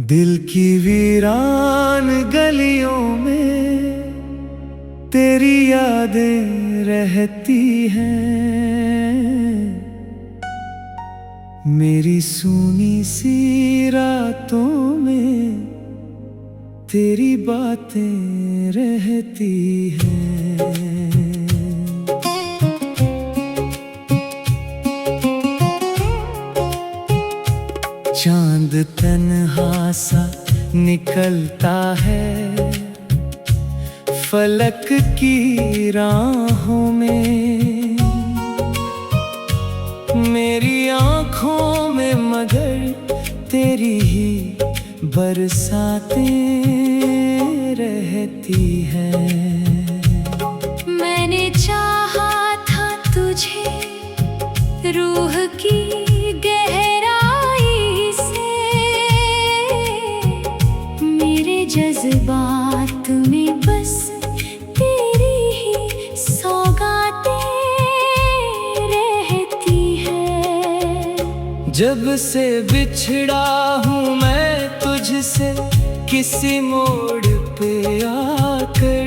दिल की वीरान गलियों में तेरी यादें रहती हैं। मेरी सूनी सी रातों में तेरी बातें रहती हैं। चांद तन्हा सा निकलता है फलक की राहों में, मेरी आँखों में मगर तेरी ही बरसातें रहती हैं। मैंने चाहा था तुझे रूह की गहराई से, मेरे जज्बात में बस तेरी ही सौगातें रहती हैं। जब से बिछड़ा हूँ मैं तुझसे किसी मोड़ पे आकर,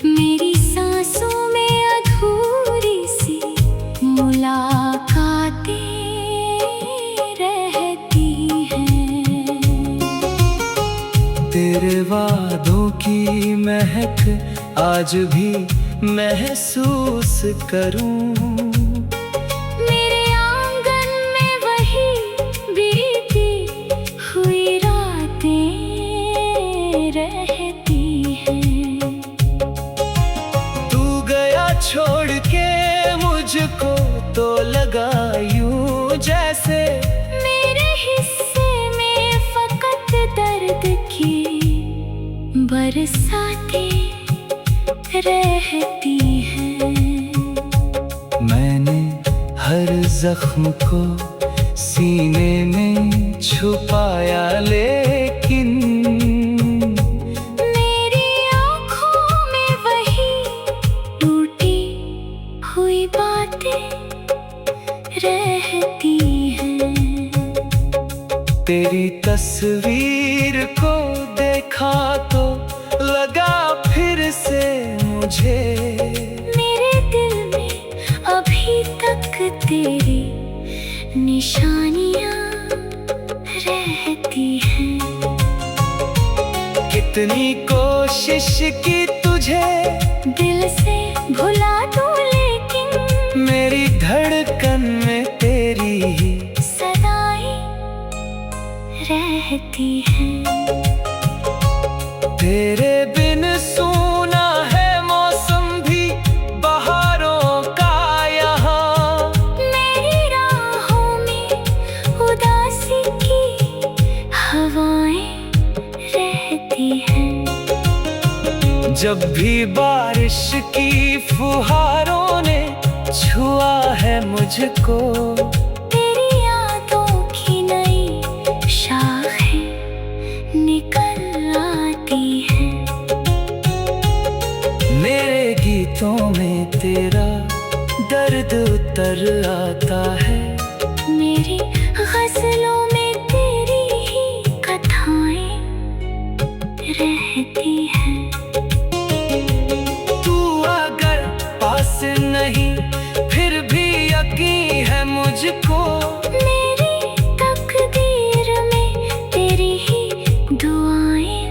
मेरी सांसों में अधूरी सी मुलाकातें रहती हैं। तेरे वादों की महक आज भी महसूस करूं। मेरे आंगन में वही बीती हुई रातें रहती हैं। तू गया छोड़ के मुझको तो लगा यूं जैसे मेरे हिस्से में फकत दर्द की बरसातें रहती हैं। मैंने हर जख्म को सीने में छुपाया, लेकिन मेरी आँखों में वही टूटी हुई बातें रहती हैं। तेरी तस्वीर को देखा तो लगा फिर से मुझे, मेरे दिल में अभी तक तेरी निशानियाँ रहती हैं। कितनी कोशिश की तुझे दिल से भुला दूं, लेकिन मेरी धड़कन में तेरी ही सदाएं रहती हैं। तेरे बिन सूना है मौसम भी बहारों का यहाँ। मेरी राहों में उदासी की हवाएं रहती हैं। जब भी बारिश की फुहारों ने छुआ है मुझको, तेरी यादों की नई शाखें निकल आती हैं। मेरे गीतों में तेरा दर्द उतर आता है। मेरी गज़लों में तेरी ही कथाएं रहती हैं। तू अगर पास नहीं फिर भी यकीन है मुझको, मेरी तकदीर में तेरी ही दुआएं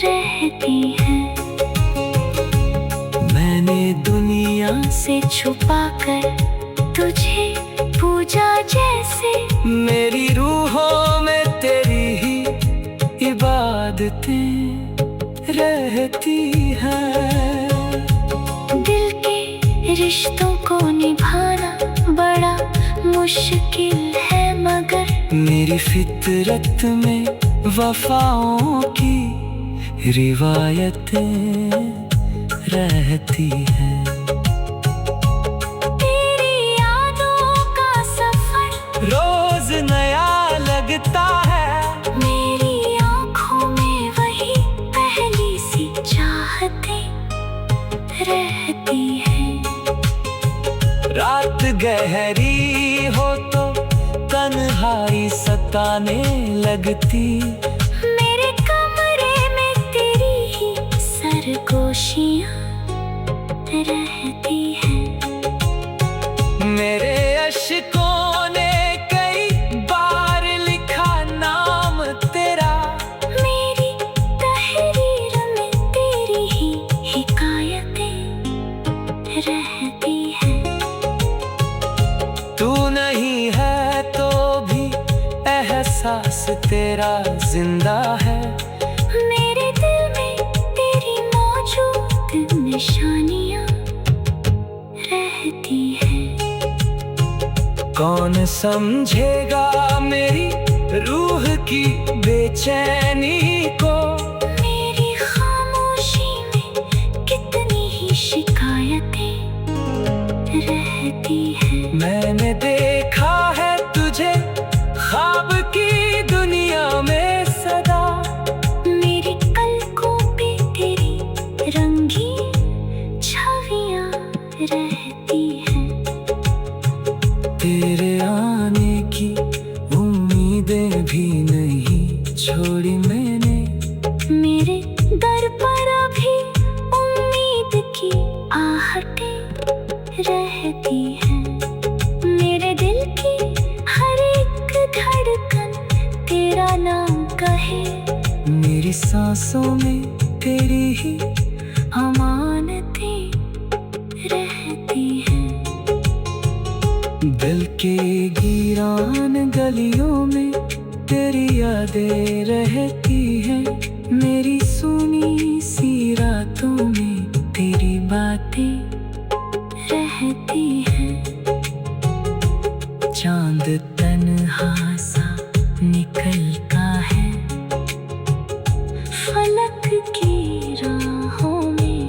रहती हैं। मैंने दुनिया से छुपाकर तुझे पूजा जैसे, मेरी रूहों में तेरी ही इबादतें रहती हैं। दिल के रिश्तों को निभाना बड़ा मुश्किल है, मगर मेरी फितरत में वफाओं की रिवायतें रहती हैं। तेरी यादों का सफर रोज नया लगता है। मेरी आँखों में वही पहली सी चाहतें रहती हैं। रात गहरी हो तो तन्हाई सताने लगती। मेरे कमरे में तेरी ही सरगोशियां रहती हैं। मेरे अश्कों ने कई बार लिखा नाम तेरा। मेरी तहरीर में तेरी ही हिकायतें रहती हैं। तू नहीं है तो भी एहसास तेरा जिंदा है। मेरे दिल में तेरी मौजूद निशानियां रहती हैं। कौन समझेगा मेरी रूह की बेचैनी को। मेरी खामोशी में कितनी ही शिकायतें रहती हैं। मैंने देखा है तुझे ख्वाब की दुनिया में सदा। मेरी पलकों पे तेरी रंगीन छवियां रहती हैं। तेरे आने की उम्मीदें भी नहीं छोड़ी मैंने। मेरे दर पर अभी उम्मीद की आहटें रहती हैं। मेरे दिल की हर एक धड़कन तेरा नाम कहे। मेरी सांसों में तेरी ही अमानतें रहती हैं। दिल के वीरान गलियों में तेरी यादें रहती हैं। मेरी सुनी सी रातों में तेरी बातें रहती हैं। चांद तन्हा सा निकलता है फलक की राहों में।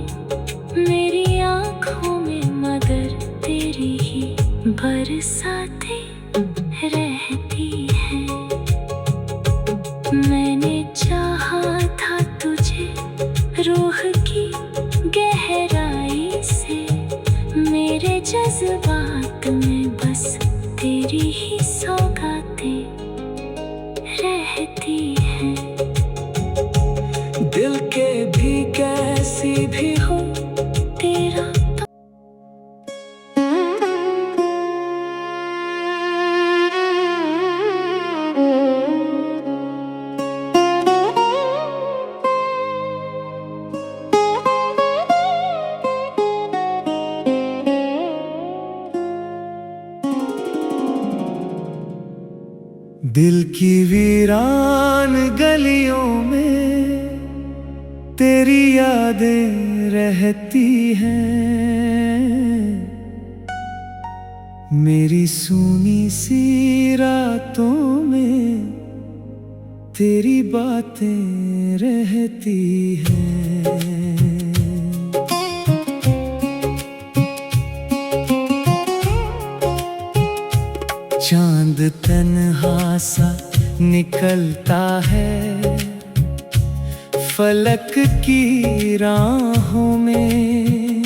मेरी आँखों में मगर तेरी ही बरसातें रहती हैं। मैंने चाहा था तुझे रूह की गहराई से। मेरे जज्बात में बस तेरी ही सौगातें रहती हैं। दिल के भी कैसी भी हो तेरा दिल की वीरान गलियों में तेरी यादें रहती हैं। मेरी सूनी सी रातों में तेरी बातें रहती हैं। चांद तन्हा सा निकलता है फलक की राहों में।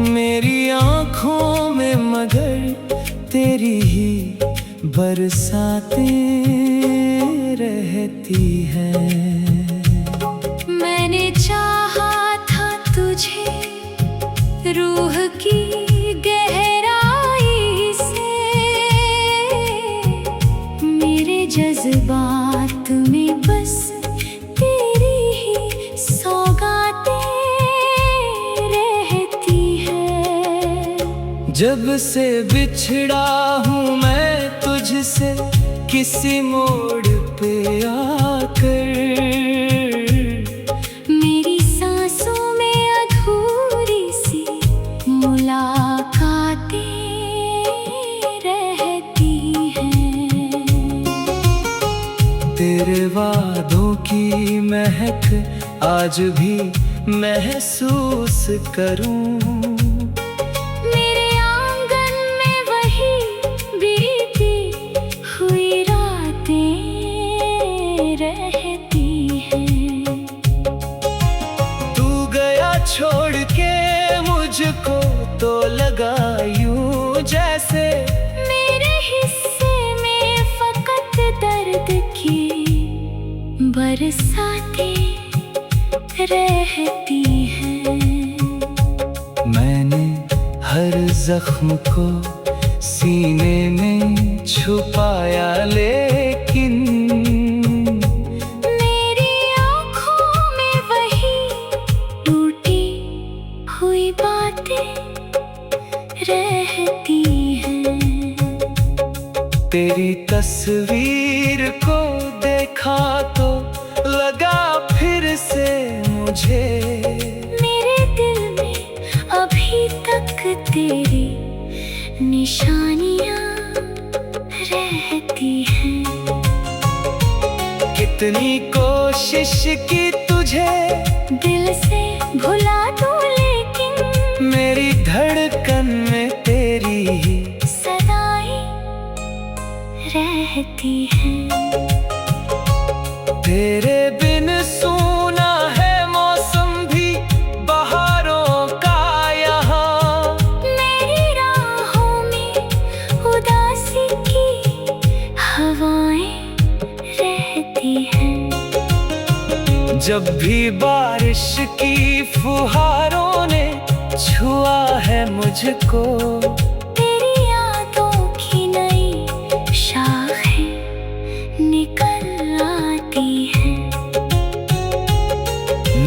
मेरी आँखों में मगर तेरी ही बरसातें रहती हैं। मैंने चाहा था तुझे रूह की गहराई से। मेरे जज्बात में बस तेरी ही सौगातें रहती हैं। जब से बिछड़ा हूँ मैं तुझसे किसी मोड़ पे आकर। मेरी सांसों में अधूरी सी मुलाकातें रहती हैं। तेरे वादों की महक आज भी महसूस करूं। मेरे आंगन में वही बीती हुई रातें रहती हैं। तू गया छोड़ के मुझको तो लगा यूं जैसे मेरे हर जख्म को सीने में छुपाया, लेकिन मेरी आँखों में वही टूटी हुई बातें रहती हैं। तेरी तस्वीर को देखा तो लगा फिर से मुझे, मेरे दिल में अभी तक तेरी निशानियाँ रहती हैं। कितनी कोशिश की तुझे दिल से भुला दूं, लेकिन मेरी धड़कन में तेरी ही सदाएं रहती हैं। तेरे बिन सूना है मौसम भी बहारों का यहाँ। मेरी राहों में उदासी की हवाएं रहती हैं। जब भी बारिश की फुहारों ने छुआ है मुझको, तेरी यादों की नई शाखें निकल आती हैं।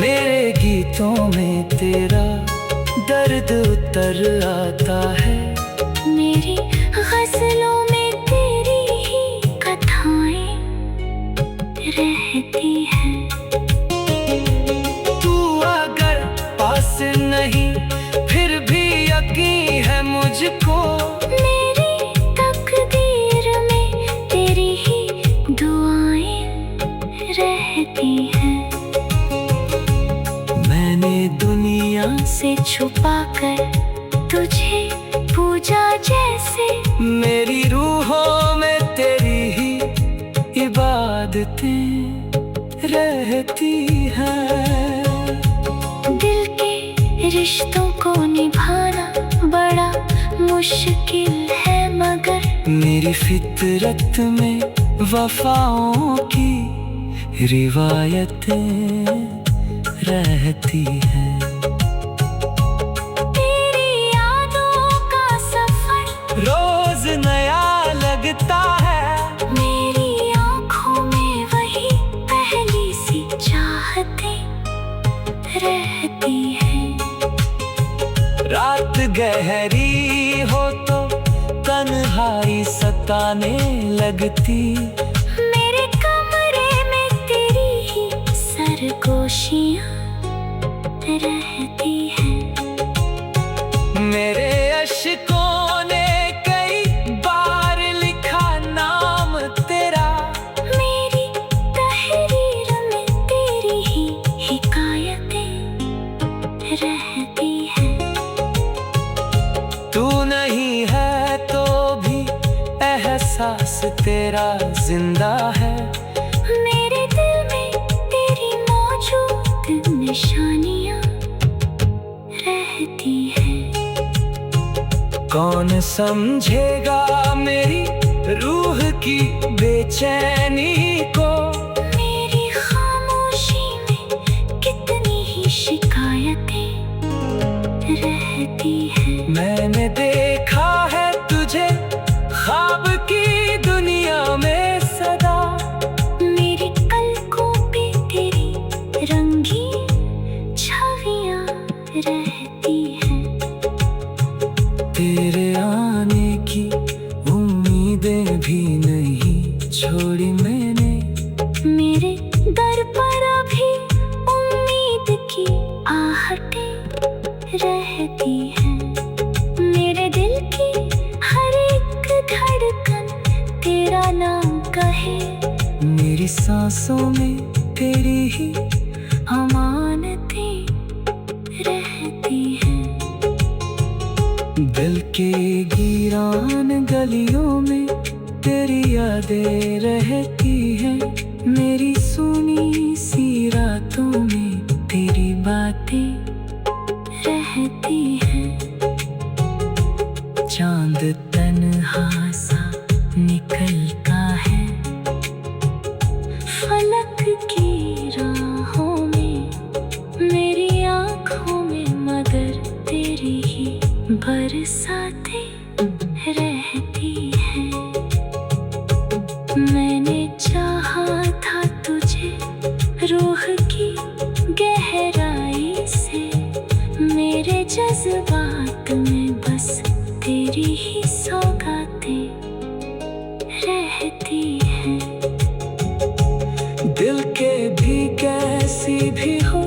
मेरे गीतों में तेरा दर्द उतर आता है। मेरी गज़लों में तेरी ही कथाएं रहती हैं। तू अगर पास नहीं फिर भी यकीन है मुझको, मेरी तकदीर में तेरी ही दुआएं रहती हैं। मैंने दुनिया से छुपाकर तुझे पूजा, जैसे मेरी रूहों में तेरी ही इबादतें रहती हैं। दिल के रिश्तों को निभाना बड़ा मुश्किल है, मगर मेरी फितरत में वफाओं की रिवायतें रहती हैं। तेरी यादों का सफर रोज नया लगता है। मेरी आँखों में वही पहली सी चाहतें रहती हैं। रात गहरी हो तो तन्हाई सताने लगती। मेरे कमरे में तेरी ही सरगोशियाँ रहती हैं। मेरे अश्कों ने कई बार लिखा नाम तेरा। मेरी तहरीर में तेरी ही हिकायतें रहती हैं। तू नहीं है तो भी एहसास तेरा जिंदा है। मेरे दिल में तेरी मौजूद निशानियाँ रहती हैं। कौन समझेगा मेरी रूह की बेचैनी को, मेरी खामोशी में कितनी ही शिकायतें रहती हैं। मैंने देखा है तुझे ख्वाब की दुनिया में सदा। मेरी पलकों पे तेरी रंगीन छवियाँ रहती हैं। तेरे आने की उम्मीदें भी नहीं छोड़ी मैंने। मेरे दर पर अभी उम्मीद की आहटें रहती हैं। मेरे दिल की हर एक धड़कन तेरा नाम कहे। मेरी सांसों में तेरी ही अमानतें रहती हैं। दिल के वीरान गलियों में तेरी यादें रहती हैं। मेरी सुनी सी रातों में तेरी बातें रहती हैं। चांद तन्हा सा निकलता है फलक की राहों में, मेरी आँखों में मगर तेरी ही बरसाते रहती है। मैंने चाहा था तुझे रूह की गहराई से, मेरे जज्बात में बस तेरी ही सौगातें रहती हैं। दिल के भी कैसी भी हो